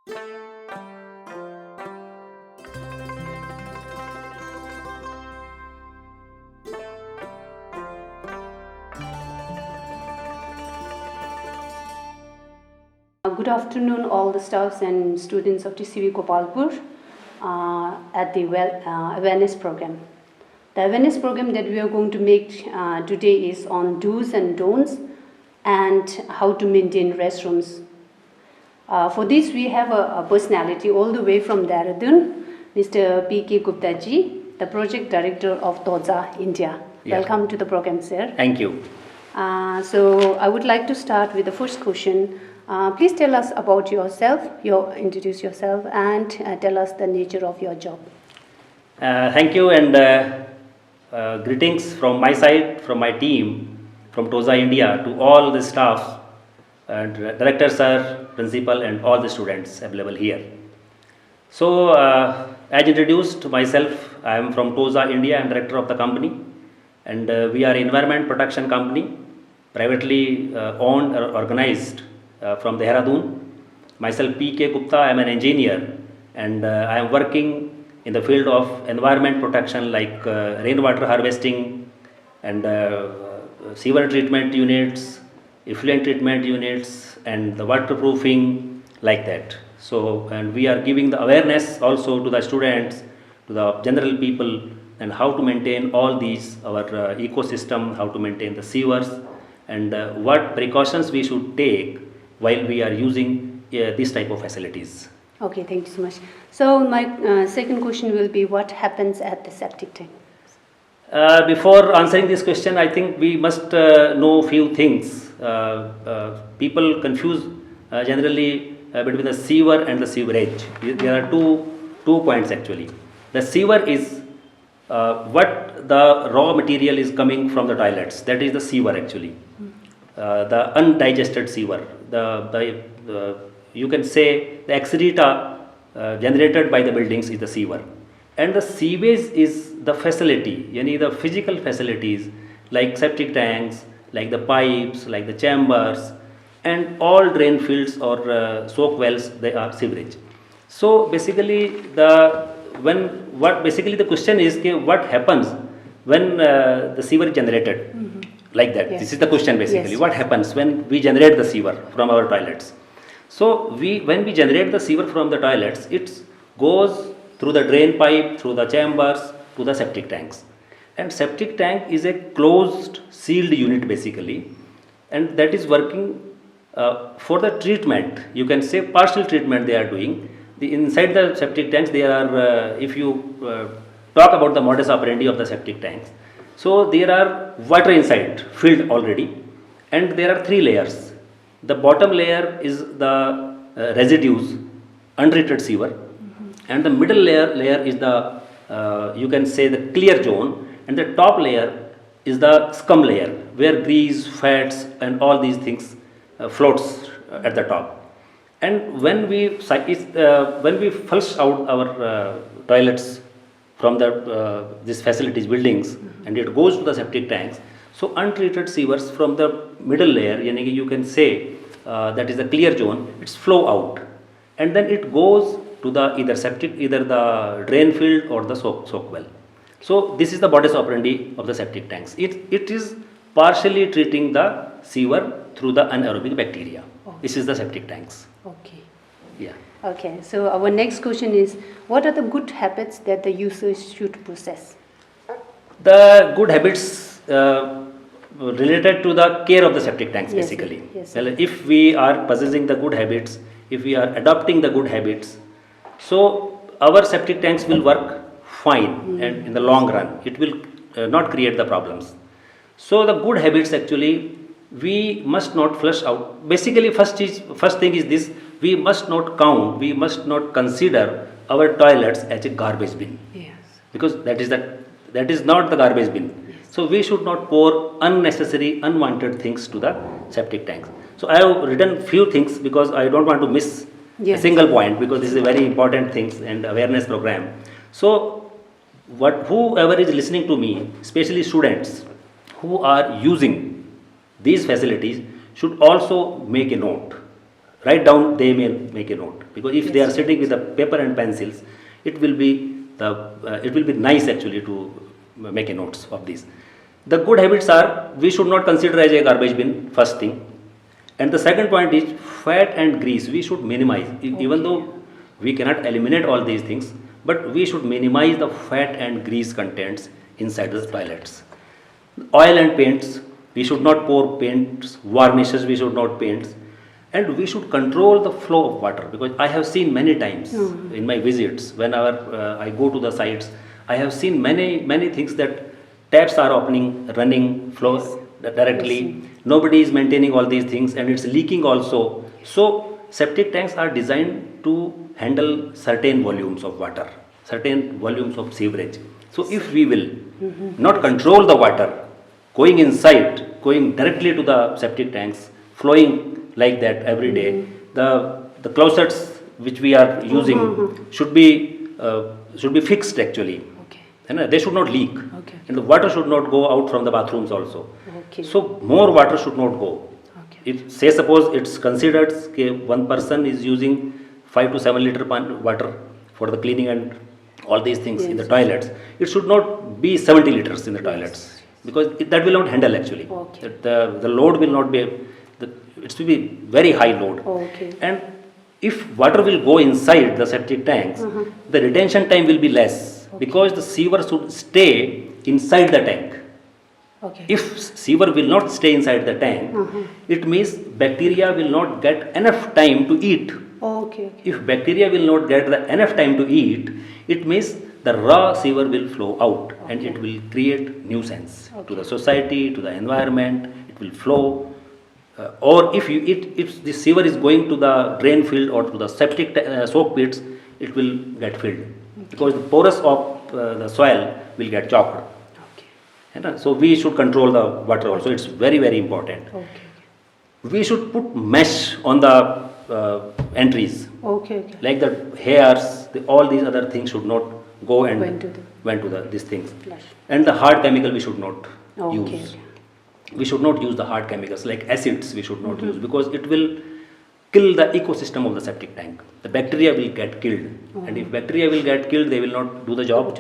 Good afternoon, all the staffs and students of TCV Gopalpur at the awareness program. The awareness program that we are going to make today is on do's and don'ts and how to maintain restrooms. For this, we have a personality all the way from Dehradun, Mr. P.K. Gupta ji, the project director of TOZA India. Yeah. Welcome to the program, sir. Thank you. So I would like to start with the first question. Please tell us about yourself, introduce yourself, and tell us the nature of your job. Thank you, and greetings from my side, from my team, from TOZA India, to all the staff, director sir, principal, and all the students available here. So, as introduced myself, I am from TOZA India. I am director of the company, and we are environment protection company, privately owned or organized from Dehradun. Myself, P.K. Gupta, I am an engineer, and I am working in the field of environment protection like rainwater harvesting and sewer treatment units, effluent treatment units, and the waterproofing, like that. So, and we are giving the awareness also to the students, to the general people, and how to maintain all these, our ecosystem, how to maintain the sewers, and what precautions we should take while we are using this type of facilities. Okay, thank you so much. So my second question will be, what happens at the septic tank? Before answering this question, I think we must know few things. People confuse generally between the sewer and the sewerage. There are two points actually. The sewer is what the raw material is coming from the toilets. That is the sewer actually. The undigested sewer. You can say the excreta generated by the buildings is the sewer, and the sewage is the facility, the physical facilities like septic tanks, like the pipes, like the chambers, and all drain fields or soak wells, they are sewerage. So basically the question is what happens when the sewer is generated, like that. Yes. This is the question basically. Yes. What happens when we generate the sewer from our toilets? So when we generate the sewer from the toilets, it goes through the drain pipe, through the chambers, to the septic tanks. And septic tank is a closed, sealed unit basically, and that is working for the treatment. You can say partial treatment they are doing. Inside the septic tanks, they are, if you talk about the modus operandi of the septic tanks, so there are water inside, filled already, and there are three layers. The bottom layer is the residues, untreated sewer, and the middle layer is the, you can say, the clear zone, and the top layer is the scum layer, where grease, fats, and all these things floats at the top. And when we flush out our toilets from these facilities, buildings, and it goes to the septic tanks, so untreated sewers from the middle layer, you can say that is the clear zone, it's flow out, and then it goes to the either the drain field or the soak well. So this is the modus operandi of the septic tanks. It is partially treating the sewer through the anaerobic bacteria. Oh. This is the septic tanks. Okay. Yeah. Okay, so our next question is, what are the good habits that the users should possess? The good habits related to the care of the septic tanks, Yes, basically. yes. Well, if we are possessing the good habits, if we are adopting the good habits, so our septic tanks will work fine, and in the long run, it will not create the problems. So the good habits actually, we must not flush out. Basically, first thing is this: we must not count, we must not consider our toilets as a garbage bin. Yes. Because that is not the garbage bin. So we should not pour unnecessary, unwanted things to the septic tanks. So I have written few things because I don't want to miss Yes. a single point, because this is a very important thing and awareness program. So whoever is listening to me, especially students who are using these facilities, should also make a note. write down, they may make a note, because if they are sitting with the paper and pencils, it will be it will be nice actually to make a notes of these. The good habits are, we should not consider as a garbage bin, first thing. And the second point is fat and grease we should minimize. Even though we cannot eliminate all these things, but we should minimize the fat and grease contents inside the toilets. Oil and paints, we should not pour paints, varnishes we should not paint, and we should control the flow of water, because I have seen many times in my visits, whenever I go to the sites, I have seen many things that taps are opening, running, flows directly. Nobody is maintaining all these things, and it's leaking also. So septic tanks are designed to handle certain volumes of water, certain volumes of sewerage. So if we will not control the water going inside, going directly to the septic tanks, flowing like that every day, the closets which we are using should be fixed actually. And they should not leak, and the water should not go out from the bathrooms also. So more water should not go. If say suppose it's considered one person is using 5 to 7 liter water for the cleaning and all these things in the toilets, it should not be 70 liters in the toilets, because that will not handle actually. The load will not be, it will be very high load. And if water will go inside the septic tanks, the retention time will be less, because the sewer should stay inside the tank. If sewer will not stay inside the tank, it means bacteria will not get enough time to eat. If bacteria will not get enough time to eat, it means the raw sewer will flow out, and it will create nuisance to the society, to the environment. It will flow. Or if the sewer is going to the drain field or to the septic soak pits, it will get filled, because the porous of the soil will get chocked. So we should control the water also. It's very important. We should put mesh on the entries. Like the hairs, all these other things should not go and went to these things. And the hard chemical we should not use. We should not use the hard chemicals like acids. We should not use, because it will kill the ecosystem of the septic tank. The bacteria will get killed, and if bacteria will get killed, they will not do the job.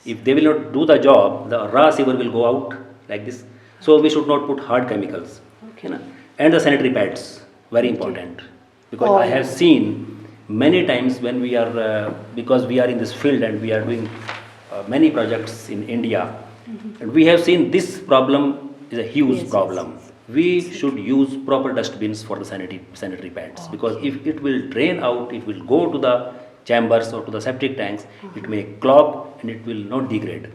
If they will not do the job, the raw sewer will go out like this. So we should not put hard chemicals. And the sanitary pads, very important, because I have seen many times when we are, because we are in this field and we are doing many projects in India, and we have seen this problem is a huge problem. We should use proper dustbins for the sanitary pads, because if it will drain out, it will go to the chambers or to the septic tanks, it may clog and it will not degrade.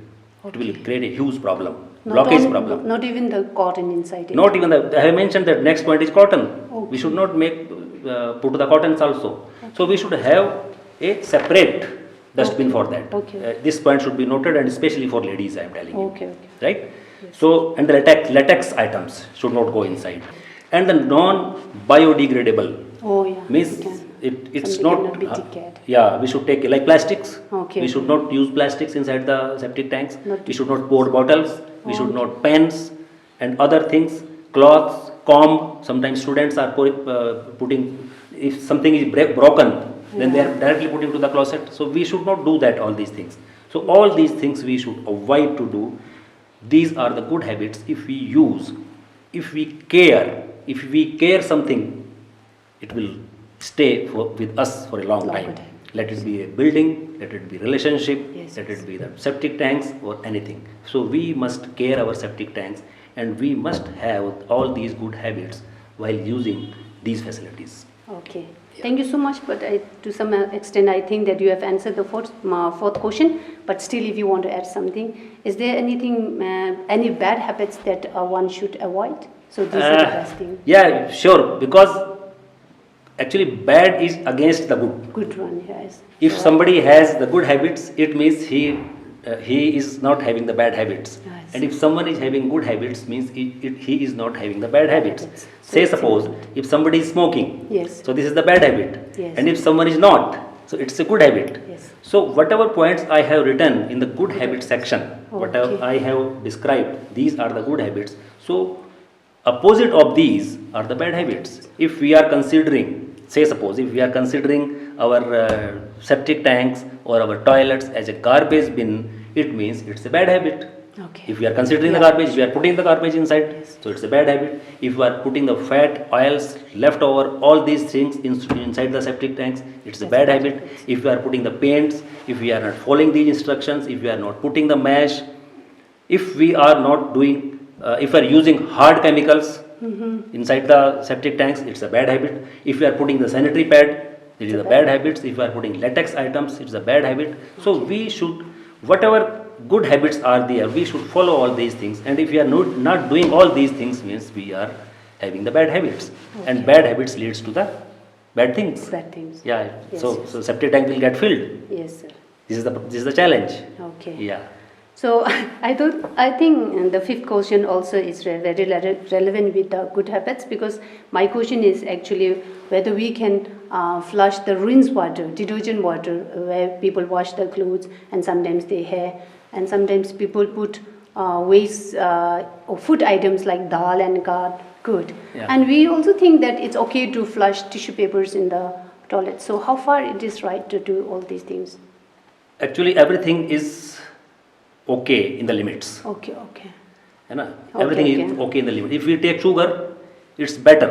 It will create a huge problem, blockage problem. Not even the cotton inside it. Not even the, I have mentioned that next point is cotton. We should not make put the cottons also. So we should have a separate dustbin for that. This point should be noted, and especially for ladies, I am telling you. Right? So, and the latex items should not go inside. And the non-biodegradable means it's not, we should take like plastics. We should not use plastics inside the septic tanks. We should not pour bottles. We should not pens and other things, cloths, comb. Sometimes students are putting, if something is broken, then they are directly putting to the closet. So we should not do that, all these things. So all these things we should avoid to do. These are the good habits. If we use, if we care something, it will stay with us for a long time. Let it be a building, let it be relationship, let it be the septic tanks or anything. So we must care our septic tanks, and we must have all these good habits while using these facilities. Thank you so much, but to some extent I think that you have answered the fourth question, but still if you want to add something, is there anything, any bad habits that one should avoid? So these are the best things. Yeah, sure, because actually bad is against the good. Good one, yes. If somebody has the good habits, it means he is not having the bad habits. And if someone is having good habits, means he is not having the bad habits. Say suppose if somebody is smoking, so this is the bad habit. And if someone is not, so it's a good habit. So whatever points I have written in the good habit section, whatever I have described, these are the good habits. So opposite of these are the bad habits. If we are considering say suppose if we are considering our septic tanks or our toilets as a garbage bin, it means it's a bad habit. Okay. If we are considering the Yeah. garbage, we are putting the garbage inside, Yes. so it's a bad habit. If we are putting the fat, oils, leftover, all these things inside the septic tanks, it's a That's bad bad habit. habits. If we are putting the paints, if we are not following these instructions, if we are not putting the mesh, if we are not doing, if we are using hard chemicals inside the septic tanks, it's a bad habit. If we are putting the sanitary pad, it is a bad habit. If we are putting latex items, it's a bad habit. So we should, whatever good habits are there, we should follow all these things. And if we are not doing all these things, means we are having the bad habits. And Okay. bad habits leads to the bad things. Bad things. Yeah. Yes, so yes. so septic tank will get filled. Yes, sir. This is the challenge. Okay. Yeah. So I think the fifth question also is very relevant with the good habits, because my question is actually whether we can flush the rinse water, detergent water, where people wash their clothes and sometimes their hair, and sometimes people put waste or food items like dal and curd. Yeah. And we also think that it's okay to flush tissue papers in the toilet. So how far it is right to do all these things? Actually, everything is okay in the limits. Okay, okay. है ना? Okay, Everything is okay. okay in the limit. If we take sugar, it's better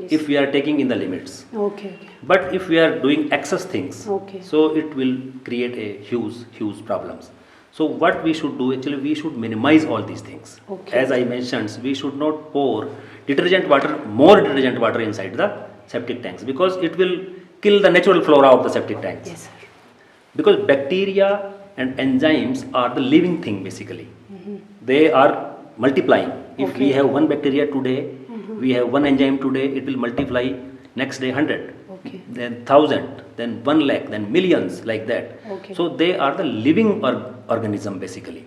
Yes. if we are taking in the limits. Okay, okay. But if we are doing excess things, Okay. so it will create a huge problems. So what we should do, actually we should minimize all these things. Okay. As I mentioned, we should not pour more detergent water inside the septic tanks, because it will kill the natural flora of the septic tanks. Yes, sir. Because bacteria and enzymes are the living thing basically. They are multiplying. If we Okay. have one bacteria today, we have one enzyme today, it will multiply next day 100, Okay. then 1000, then 1 lakh, then millions, like that. Okay. So they are the living organism basically.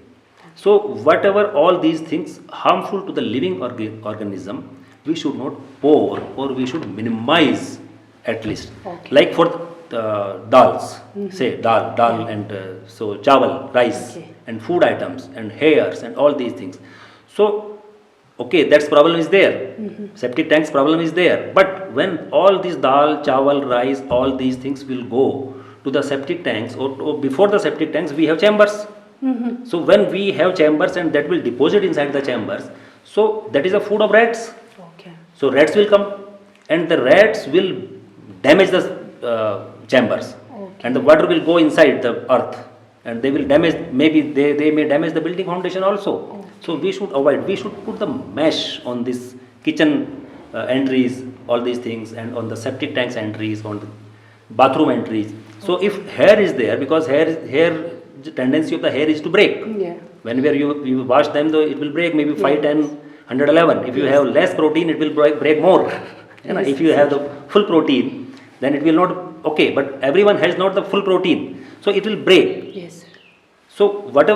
So whatever all these things harmful to the living organism, we should not pour, or we should minimize at least. Okay. Like for dals, say dal and so chawal, rice, Okay. and food items and hairs and all these things. So okay, that's problem is there. Septic tanks problem is there. But when all these dal, chawal, rice, all these things will go to the septic tanks, or before the septic tanks, we have chambers. So when we have chambers and that will deposit inside the chambers, so that is a food of rats. Okay. So rats will come, and the rats will damage the chambers, Okay. and the water will go inside the earth, and they will damage, maybe they may damage the building foundation also. So we should avoid, we should put the mesh on this kitchen entries, all these things, and on the septic tanks entries, on the bathroom entries. So if hair is there, because hair the tendency of the hair is to break. Yeah. Whenever you wash them, though, it will break maybe 5, Yes. 10, 111. If you have less protein, it will break more. You know, Yes, if you have the full protein, then it will not, okay, but everyone has not the full protein, so it will break. Yes, sir. So what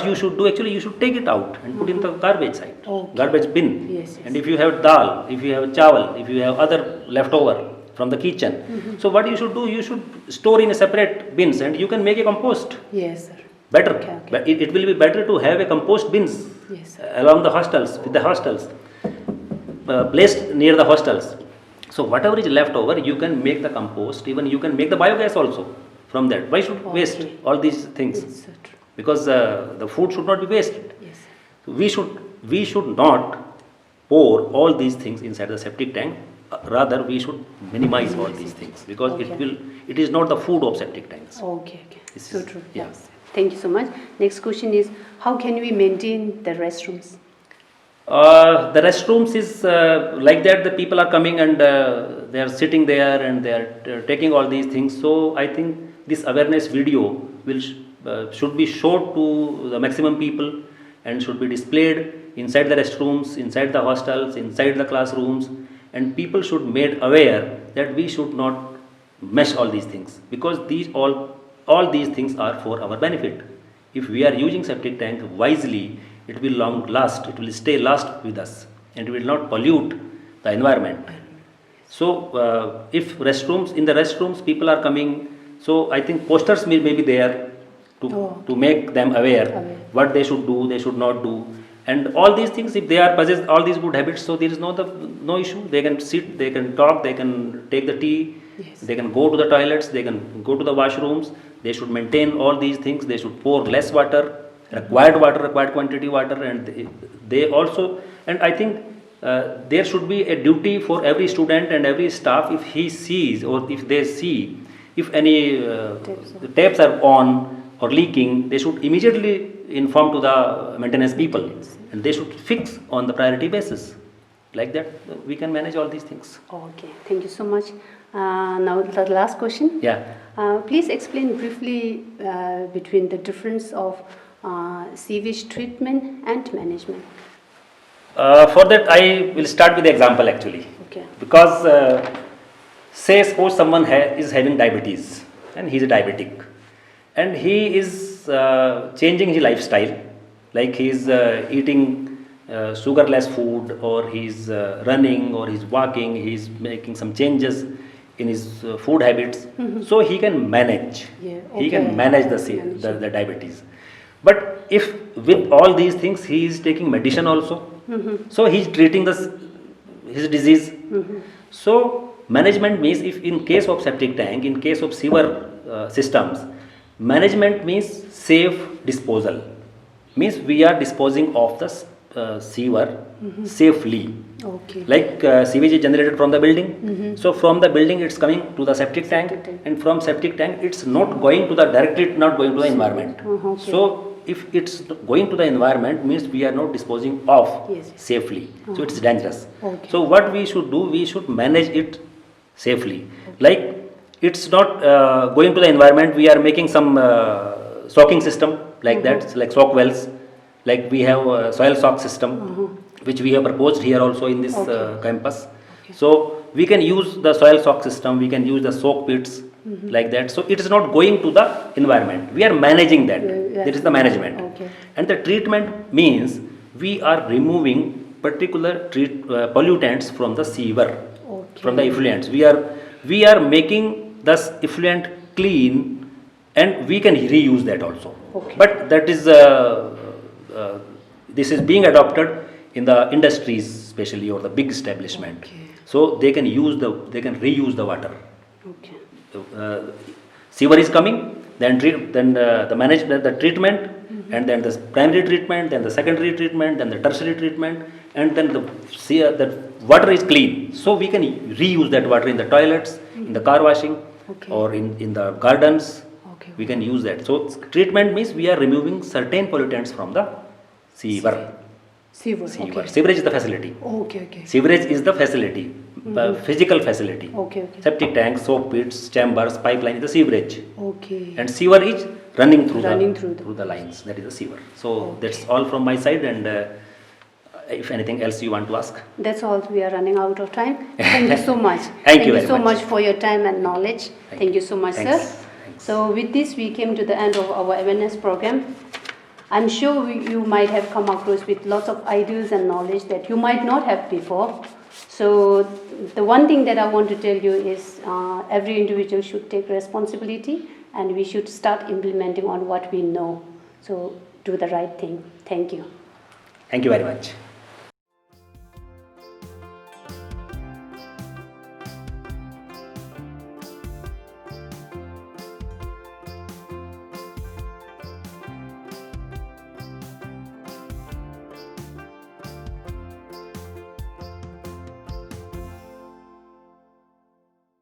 you should do, actually you should take it out and put in the garbage side, Okay. garbage bin. Yes, yes. And if you have dal, if you have chawal, if you have other leftover from the kitchen, so what you should do, you should store in a separate bins, and you can make a compost. Yes, sir. Better. Okay, okay. But it will be better to have a compost bins Yes. along the hostels, with the hostels, placed near the hostels. So whatever is left over, you can make the compost. Even you can make the biogas also from that. Why should waste Okay. all these things? Yes, sir. True. Because the food should not be wasted. Yes. We should not pour all these things inside the septic tank. Rather, we should minimize all these things, because Okay. it is not the food of septic tanks. Okay, okay. This So is- true. yeah. Yes. Thank you so much. Next question is, how can we maintain the restrooms? The restrooms is like that. The people are coming and they are sitting there and they are taking all these things. So I think this awareness video should be showed to the maximum people, and should be displayed inside the restrooms, inside the hostels, inside the classrooms, and people should made aware that we should not mesh all these things, because all these things are for our benefit. If we are using septic tank wisely, it will long last, it will stay last with us, and it will not pollute the environment. So if in the restrooms people are coming, so I think posters may be there to make them aware what they should do, they should not do, and all these things. If they are possess all these good habits, so there is no issue. They can sit, they can talk, they can take the tea, Yes. They can go to the toilets, they can go to the washrooms, they should maintain all these things, they should pour less water, required quantity water, and they also, and I think there should be a duty for every student and every staff, if he sees or if they see if any taps are on or leaking, they should immediately inform to the maintenance people, and they should fix on the priority basis. Like that, we can manage all these things. Okay, thank you so much. Now the last question. Yeah. Please explain briefly between the difference of sewage treatment and management. For that, I will start with the example actually. Okay. Because say suppose someone is having diabetes and he is a diabetic, and he is changing his lifestyle, like he is eating sugarless food, or he is running, or he is walking, he is making some changes in his food habits, so he can manage. Yeah, He can okay. manage the diabetes. But if with all these things he is taking medicine also, so he is treating his disease. So management means, if in case of septic tank, in case of sewer systems, management means safe disposal. Means we are disposing of the sewer safely. Okay. Like sewage is generated from the building, so from the building it's coming to the septic tank, and from septic tank it's not going to the directly, not going to the environment. Okay. So if it's going to the environment, means we are not disposing of Yes. safely, so it's dangerous. Okay. So what we should do, we should manage it safely. Like it's not going to the environment, we are making some soaking system like that, like soak wells, like we have a soil sock system, which we have proposed here also in this campus. So we can use the soil sock system, we can use the soak pits, like that. So it is not going to the environment, we are managing that. Yeah. That is the management. Okay. And the treatment means we are removing particular pollutants from the sewer, Okay. from the effluents. We are making the effluent clean, and we can reuse that also. Okay. But that is this is being adopted in the industries especially, or the big establishment. Okay. So they can reuse the water. Okay. Sewer is coming, then the treatment, and then the primary treatment, then the secondary treatment, then the tertiary treatment, and then the water is clean. So we can reuse that water in the toilets, in the car washing, Okay. or in the gardens. Okay. We can use that. So treatment means we are removing certain pollutants from the sewer. Sewer. Okay. Sewerage is the facility. Okay. Sewerage is the facility, physical facility. Okay. Septic tanks, soak pits, chambers, pipeline is the sewerage. Okay. And sewer is running through Through the lines. That is the sewer. So that's all from my side. And if anything else you want to ask. That's all. We are running out of time. Thank you so much. Thank you very so much. much for your time and knowledge. Thank you so much, Thanks. sir. Thanks. So with this, we came to the end of our awareness program. I'm sure you might have come across with lots of ideas and knowledge that you might not have before. So the one thing that I want to tell you is every individual should take responsibility, and we should start implementing on what we know. So do the right thing. Thank you. Thank you very much.